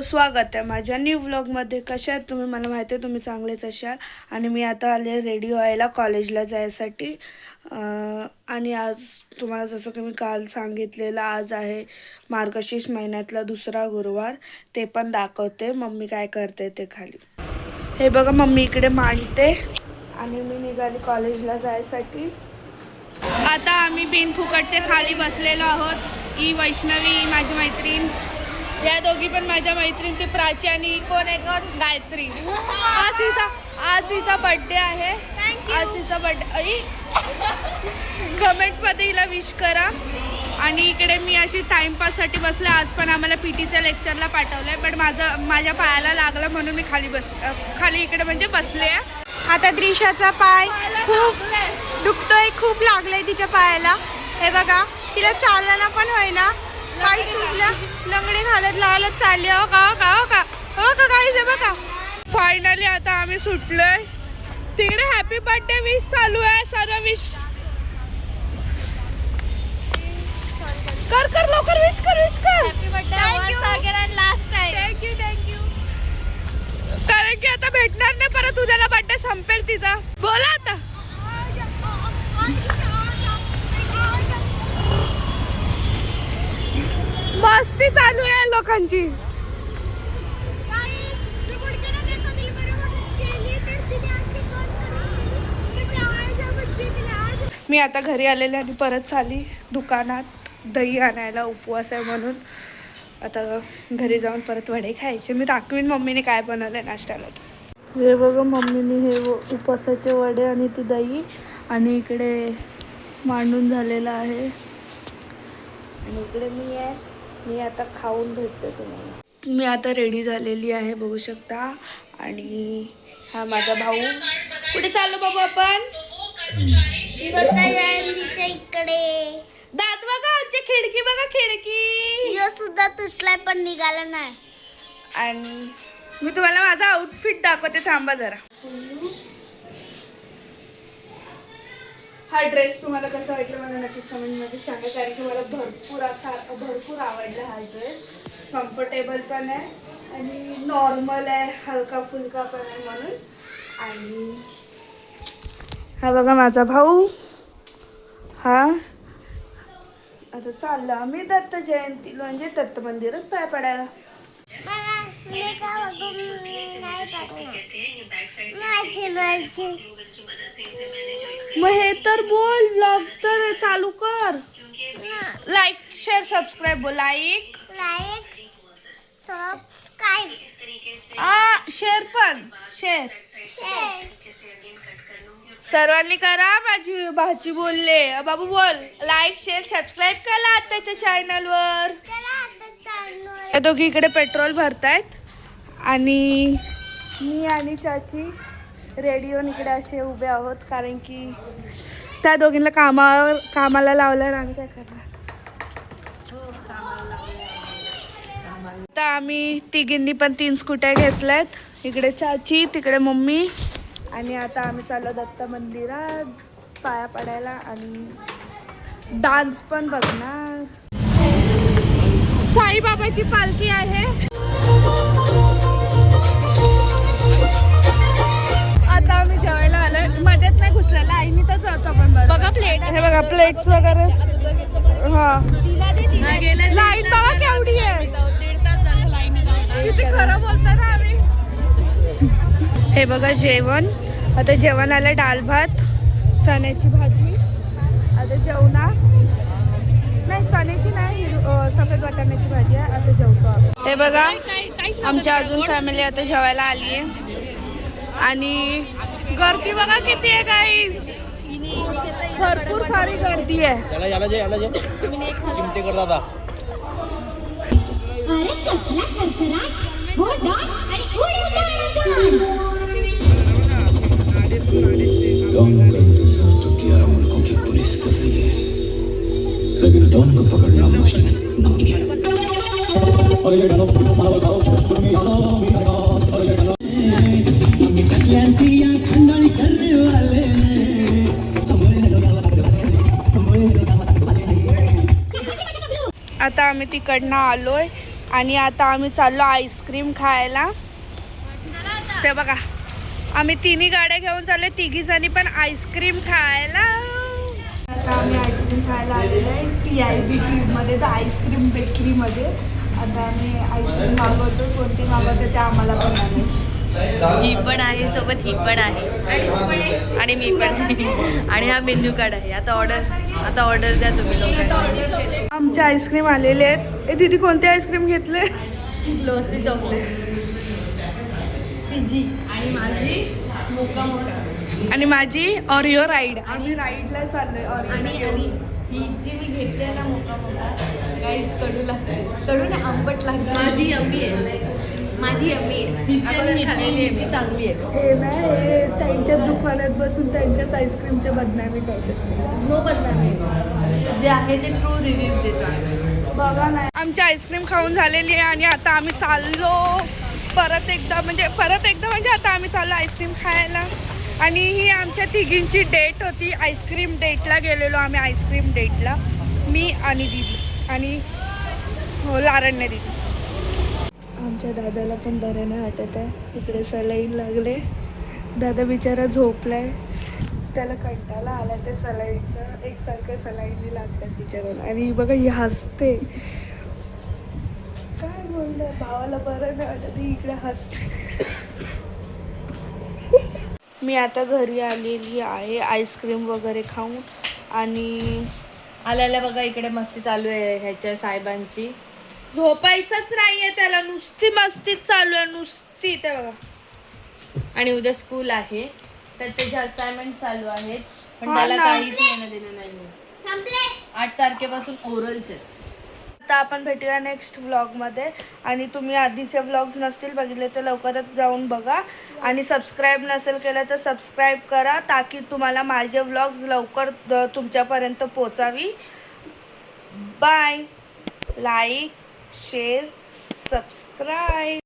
स्वागत आहे माझ्या न्यू व्लॉगमध्ये. कशा आहात तुम्ही? मला माहिती आहे तुम्ही चांगलेच असाल. आणि मी आता आले रेडी व्हायला कॉलेजला जायसाठी. आणि आज तुम्हाला जसं की मी काल सांगितलेलं, आज आहे मार्गशीर्ष महिन्यातला दुसरा गुरुवार. ते पण दाखवते मम्मी काय करते ते खाली. हे बघा, मम्मी इकडे मांडते आणि मी निघाली कॉलेजला जायसाठी. आता आम्ही बिनफुकटचे खाली बसलेलो आहोत. ही वैष्णवी माझी मैत्रीण, या दोघी पण माझ्या मैत्रीण. ती प्राची आणि कोण आहे कोण गायत्री. आज हिचा बर्थडे आहे. आज हिचा बर्थडे. कमेंटमध्ये हिला विश करा. आणि इकडे मी अशी टाइमपाससाठी बसले. आज पण आम्हाला पीटीच्या लेक्चरला पाठवलं आहे, पण माझ्या पायाला लागलं म्हणून मी खाली इकडे म्हणजे बसले. आता त्रिशाचा पाय खूप दुखतोय, खूप लागलंय तिच्या पायाला. हे बघा, तिला चालना पण होईना, पाय सुजला, लंगडे घालत चालली. हो का काही हे बघा. फायनली आता आम्ही सुटलोय. तिकडे हॅपी बर्थडे विश चालू आहे. सर्व विश कर लवकर विश कर. Happy birthday last time. Thank you. कारण की आता भेटणार नाही परत. उद्याला बर्थडे संपेल तिचा. बोला आता. मस्ती चालू आहे लोकांची. मी आता घरी आलेले आणि परत चाली दुकानात दही आणायला. उपवास आहे म्हणून आता घरी जाऊन परत वडे खायचे. मी दाखवीन मम्मीने काय बनवलं नाश्त्याला. हे बघा, मम्मीने हे उपवासाचे वडे आणि ती दही आणि इकडे मांडून झालेलं आहे. आणि इकडे मी आता खाऊन भेटते तुम्हाला. मी आता रेडी झालेली आहे, बघू शकता. आणि हा माझा भाऊ. कुठे चाललो बाबू आपण? इकडे दात बघा, आमची खिडकी बघा, खिडकी यो सुद्धा तुटलाय पण निघाला नाही. आणि मी तुम्हाला माझा आउटफिट दाखवते, थांबा जरा. हा ड्रेस तुम्हाला कसा वाटला मला नक्कीच कमेंटमध्ये सांगा. कारण की मला भरपूर आवडला हा ड्रेस. कम्फर्टेबल पण आहे आणि नॉर्मल आहे, हलका फुलका पण आहे म्हणून. आणि हा बघा माझा भाऊ. हा आता चाललं आम्ही दत्त जयंतीला, म्हणजे दत्त मंदिरात पाय पडायला. मग हे तर बोल, व्लॉग तर चालू कर. लाईक शेअर सबस्क्राईब बोल. लाईक सबस्क्राईब शेअर पण शेअर सर्वांनी करा. माझी भाची बोलले. बाबू बोल, लाईक शेअर सबस्क्राईब करा आताच्या चॅनलवर. त्या दोघी इकडे पेट्रोल भरतायत आणि मी आणि चाची रेडी होऊन इकडे असे उभे आहोत. कारण की त्या दोघींना कामाला लावलं. आम्ही काय करणार. आता आम्ही तिघींनी पण 3 स्कूट्या घेतल्यात. इकडे चाची, तिकडे मम्मी. आणि आता आम्ही चाललो दत्त मंदिरात पाया पडायला आणि डान्स पण बघणार. साईबाबाची पालखी आहे. आता आम्ही जेवायला आलोय. मध्येच नाही घुसलेला, आईनी तर जातो आपण. बघा प्लेट, हे बघा प्लेट्स वगैरे. हा लाईन बघा केवढी आहे. किती खरं बोलतो ना आम्ही. हे बघा जेवण. आता जेवण आलं, डाळ भात, चण्याची भाजी. आता जेवणार नाही, चण्याची नाही, सफेद वाटाण्याची भाजी आहे. आता जेवतो आम्ही. हे बघा, आमच्या अजून फॅमिली आता जेवायला आली आहे. आणि गर्दी बघा किती आहे गाईस. भरपूर सारी गर्दी आहे. चिमटे कर दादा. डॉन का इंतजार तो 11 मुल्कों की पुलिस कर रही है, लेकिन डॉन को पकड़ना मुश्किल नहीं है. आता आम्ही तिकडनं आलोय आणि आता आम्ही चाललो आईस्क्रीम खायला. ते बघा आम्ही तिन्ही गाड्या घेऊन चाललो, तिघी जणी पण आईस्क्रीम खायला. आता आम्ही आईस्क्रीम खायला आलेलो आहे TIB चीजमध्ये, तर आईस्क्रीम बेकरीमध्ये. आता आम्ही आईस्क्रीम मागवतो, कोणती मागवतो ते आम्हाला पण नाही. ही पण आहे सोबत, ही पण आहे आणि मी पण आहे. आणि हा मेन्यू कार्ड आहे. आता ऑर्डर द्या तुम्ही लोकांना. आमचे आईस्क्रीम आलेले आहेत. दीदी कोणते आईस्क्रीम घेतले? ग्लोसी चॉकलेट तिची आणि माझी मोका मोका आणि माझी ऑरिओ राईड. आम्ही राईडला चाललोय आणि ऑरिओ. ही जी मी घेतली आहे ना मोका मोका, गाईज कडू लागते, कडू ना आंबट लागते. माझी यम्मी आहे, माझी यम्मी आहे, हिची चांगली आहे. हे ना हे त्यांच्याच दुकानात बसून त्यांच्याच आईस्क्रीमच्या बदनामी करतात. नो बदनामी, जे आहे ते ट्रू रिव्ह्यू देतो. बघा नाही, आमची आईस्क्रीम खाऊन झालेली आहे आणि आता आम्ही चाललो परत एकदा म्हणजे आता आम्ही चाललो आईस्क्रीम खायला. आणि ही आमच्या तिघींची डेट होती. आईस्क्रीम डेटला गेलेलो आम्ही, आईस्क्रीम डेटला मी आणि दीदी आणि हो लारण्य दीदी. आमच्या दादाला पण बरं नाही वाटत आहे, इकडे सलाईन लागले. दादा बिचारा झोपलाय, त्याला कंटाळा आला ते सलाईनचं, एकसारखं सलाईन लागतात बिचाराला. आणि बघा ही हसते, काय बोलणार, भावाला बरं नाही वाटत इकडे हसते. मी आता घरी आलेली आहे आईस्क्रीम वगैरे खाऊन. आणि आल्याला बघा इकडे मस्ती चालू आहे ह्याच्या साहेबांची. झोपायचंच नाहीये त्याला, नुसती मस्तीच चालू आहे, नुसती. ते बघा. आणि उद्या स्कूल आहे तर त्याचे असाइनमेंट चालू आहेत, पण हा त्याला ना. काहीच घेणं देणं नाही. 8 तारखेपासून ओरल्स आहेत. आता आपण भेटूया नेक्स्ट व्लॉगमध्ये. आणि तुम्ही आधीचे व्लॉग्स नसतील बघितले तर लवकरच जाऊन बघा. आणि सबस्क्राईब नसेल केलं तर सबस्क्राईब करा, ताकी तुम्हाला माझे व्लॉग्स लवकर तुमच्यापर्यंत पोचावी. बाय. Like, share, subscribe.